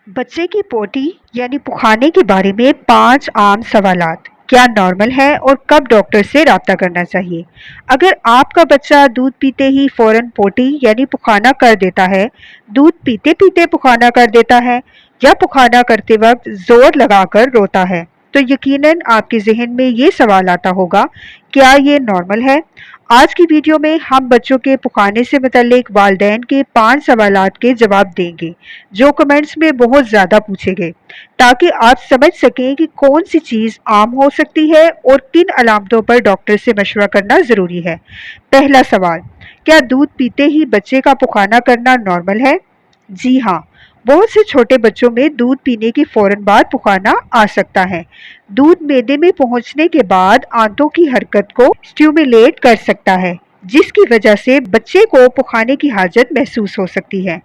बच्चे की पोटी यानी पुखाने के बारे में 5 आम सवालात। क्या नॉर्मल है और कब डॉक्टर से राब्ता करना चाहिए? अगर आपका बच्चा दूध पीते ही फौरन पोटी यानी पुखाना कर देता है, दूध पीते पीते पुखाना कर देता है या पुखाना करते वक्त जोर लगाकर रोता है, तो यकीनन आपके जहन में ये सवाल आता होगा, क्या ये नॉर्मल है? आज की वीडियो में हम बच्चों के पुखाने से मुतल्लिक वालिदैन के 5 सवालात के जवाब देंगे जो कमेंट्स में बहुत ज़्यादा पूछे गए, ताकि आप समझ सकें कि कौन सी चीज़ आम हो सकती है और किन अलामतों पर डॉक्टर से मशवरा करना ज़रूरी है। पहला सवाल, क्या दूध पीते ही बच्चे का पुखाना करना नॉर्मल है? जी हाँ, बहुत से छोटे बच्चों में दूध पीने के फौरन बाद पुखाना आ सकता है। दूध मैदे में पहुंचने के बाद आंतों की हरकत को स्टिमुलेट कर सकता है, जिसकी वजह से बच्चे को पुखाने की हाजत महसूस हो सकती है।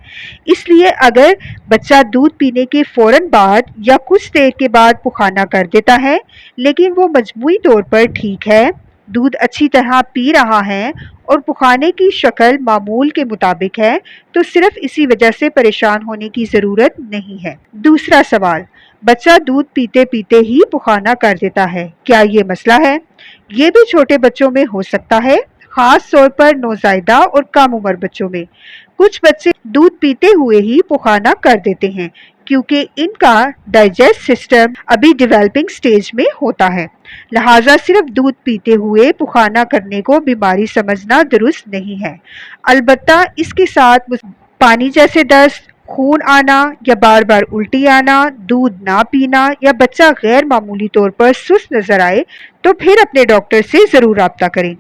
इसलिए अगर बच्चा दूध पीने के फौरन बाद या कुछ देर के बाद पुखाना कर देता है, लेकिन वो मजमूई तौर पर ठीक है, दूध अच्छी तरह पी रहा है और पुखाने की शक्ल मामूल के मुताबिक है, तो सिर्फ इसी वजह से परेशान होने की ज़रूरत नहीं है। दूसरा सवाल, बच्चा दूध पीते पीते ही पुखाना कर देता है, क्या ये मसला है? ये भी छोटे बच्चों में हो सकता है, खास तौर पर नौज़ायदा और कम उम्र बच्चों में। कुछ बच्चे दूध पीते हुए ही पुखाना कर देते हैं क्योंकि इनका डाइजेस्ट सिस्टम अभी डेवलपिंग स्टेज में होता है, लिहाजा सिर्फ दूध पीते हुए पुखाना करने को बीमारी समझना दुरुस्त नहीं है। अलबत्ता इसके साथ पानी जैसे दस्त, खून आना या बार बार उल्टी आना, दूध ना पीना या बच्चा गैर मामूली तौर पर सुस्त नजर आए, तो फिर अपने डॉक्टर से जरूर राब्ता करें।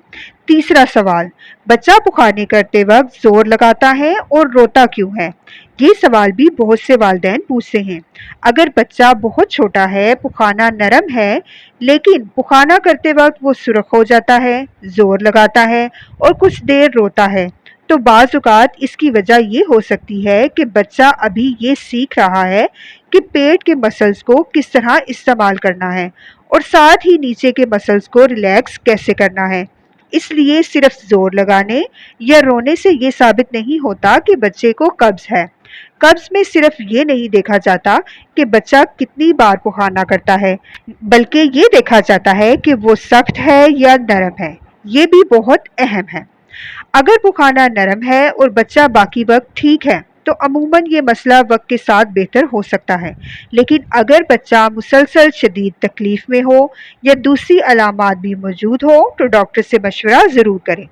तीसरा सवाल, बच्चा पुखाने करते वक्त जोर लगाता है और रोता क्यों है? ये सवाल भी बहुत से वालिदैन पूछते हैं। अगर बच्चा बहुत छोटा है, पुखाना नरम है, लेकिन पुखाना करते वक्त वो सुरख हो जाता है, जोर लगाता है और कुछ देर रोता है, तो बाज़ औक़ात इसकी वजह ये हो सकती है कि बच्चा अभी ये सीख रहा है कि पेट के मसल्स को किस तरह इस्तेमाल करना है और साथ ही नीचे के मसल्स को रिलैक्स कैसे करना है। इसलिए सिर्फ जोर लगाने या रोने से ये साबित नहीं होता कि बच्चे को कब्ज है। कब्ज में सिर्फ ये नहीं देखा जाता कि बच्चा कितनी बार पुखाना करता है, बल्कि ये देखा जाता है कि वो सख्त है या नरम है। ये भी बहुत अहम है। अगर पुखाना नरम है और बच्चा बाकी वक्त ठीक है, तो अमूमन ये मसला वक्त के साथ बेहतर हो सकता है। लेकिन अगर बच्चा मुसलसल शदीद तकलीफ में हो या दूसरी अलामात भी मौजूद हो, तो डॉक्टर से मशवरा ज़रूर करें।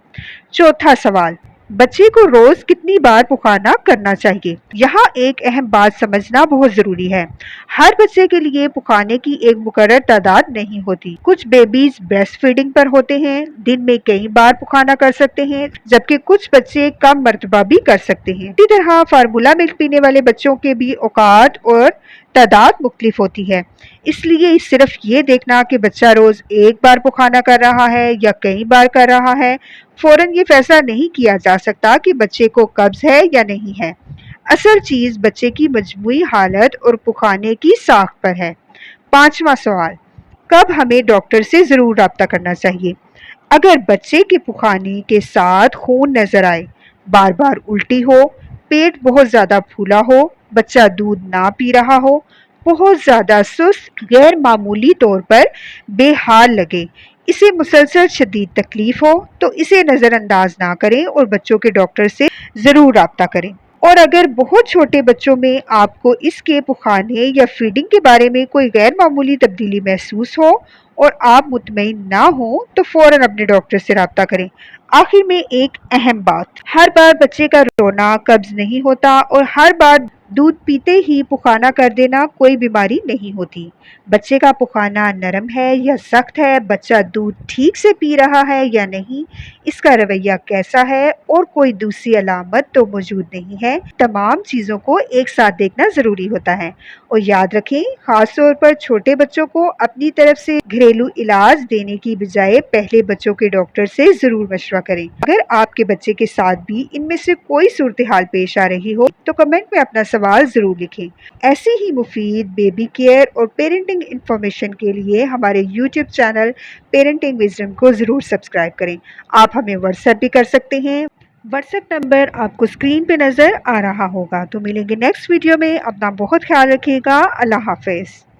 चौथा सवाल, बच्चे को रोज कितनी बार पुखाना करना चाहिए? यहाँ एक अहम बात समझना बहुत जरूरी है। हर बच्चे के लिए पुखाने की एक मुकर्रर तादाद नहीं होती। कुछ बेबीज ब्रेस्ट फीडिंग पर होते हैं, दिन में कई बार पुखाना कर सकते हैं, जबकि कुछ बच्चे कम मर्तबा भी कर सकते हैं। इसी तरह फार्मूला मिल्क पीने वाले बच्चों के भी औकात और तादाद मुख्तलिफ होती है। इसलिए सिर्फ ये देखना कि बच्चा रोज एक बार पुखाना कर रहा है या कई बार कर रहा है, फौरन ये फैसला नहीं किया जा सकता कि बच्चे को कब्ज है या नहीं है। असल चीज बच्चे की मजमूई हालत और पुखाने की साख पर है। पांचवा सवाल, कब हमें डॉक्टर से जरूर राब्ता करना चाहिए? अगर बच्चे के पुखाने के साथ खून नजर आए, बार बार उल्टी हो, पेट बहुत ज्यादा फूला हो, बच्चा दूध ना पी रहा हो, बहुत ज्यादा सुस्त, गैर मामूली तौर पर बेहाल लगे, इसे मुसलसल शदीद तकलीफ हो, तो इसे नज़रअंदाज ना करें और बच्चों के डॉक्टर से ज़रूर राब्ता करें। और अगर बहुत छोटे बच्चों में आपको इसके पुखाने या फीडिंग के बारे में कोई गैर मामूली तब्दीली महसूस हो और आप मुतमईन ना हो, तो फ़ौरन अपने डॉक्टर से राब्ता करें। आखिर में एक अहम बात, हर बार बच्चे का रोना कब्ज नहीं होता और हर बार दूध पीते ही पुखाना कर देना कोई बीमारी नहीं होती। बच्चे का पुखाना नरम है या सख्त है, बच्चा दूध ठीक से पी रहा है या नहीं, इसका रवैया कैसा है और कोई दूसरी अलामत तो मौजूद नहीं है, तमाम चीज़ों को एक साथ देखना ज़रूरी होता है। और याद रखें, ख़ास तौर पर छोटे बच्चों को अपनी तरफ से घरेलू इलाज देने की बजाय पहले बच्चों के डॉक्टर से ज़रूर मशवरा करें। अगर आपके बच्चे के साथ भी इनमें से कोई सूरत हाल पेश आ रही हो, तो कमेंट में अपना सवाल ज़रूर लिखें। ऐसी ही मुफीद बेबी केयर और पेरेंटिंग इंफॉर्मेशन के लिए हमारे यूट्यूब चैनल पेरेंटिंग विजडम को ज़रूर सब्सक्राइब करें। आप हमें व्हाट्सएप भी कर सकते हैं। واٹس ایپ نمبر آپ کو اسکرین پہ نظر آ رہا ہوگا۔ تو ملیں گے نیکسٹ ویڈیو میں، اپنا بہت خیال رکھیے گا۔ اللہ حافظ۔